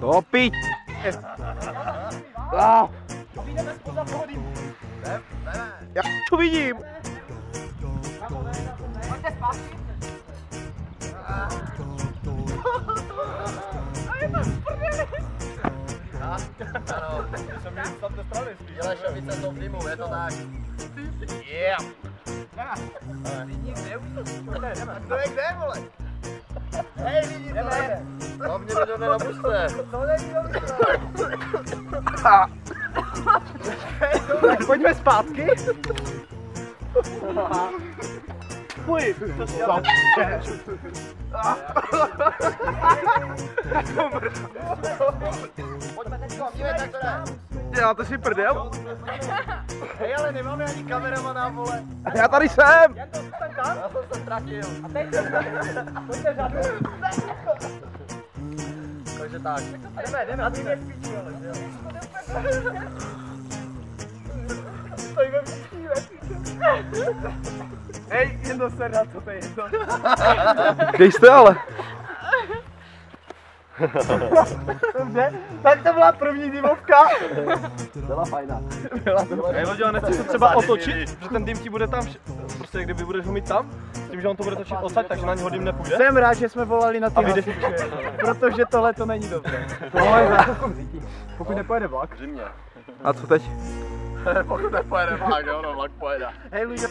To pič! Vyjdeme spoza pohody. Já to vidím! Pojďte zpátky. A je to v prdeli. Ano, jsem měl tam té strany spíš. Děláš šapice z toho dýmu, je to tak. Yeah! Lidi, kde už to? Jdeme. To je kde, vole? Hej, lidi, to je. To mě do nenapuste. To není dobré. Tak pojďme zpátky. Fuj, to si já... Pojďme teďko, dívej, tak to jde. Děláte si prdel? Hej, ale nemáme ani kameramana, vole. Já tady jsem! Jan, to jsem tam? Já jsem se ztratil. A teď pojďte řadu. Takže tak. A jdeme. A ty mě spíčí, ale jo. Stojíme v píči. Hej, jedno se na to, to je jedno. Kde jste ale? Dobře, tak to byla první dýmovka. Byla fajná. Hej, Loďo, nechci se třeba otočit, že ten dým ti bude tam, prostě kdyby budeš ho mít tam, s tím, že on to bude točit odsaď, takže na něho dým nepůjde. Jsem rád, že jsme volali na ty hasiče, protože tohle to není dobré. Pokud nepojede vlak. Zimně. A co teď? Pokud nepojede vlak, jo, no, vlak pojede. Hej, Luďo.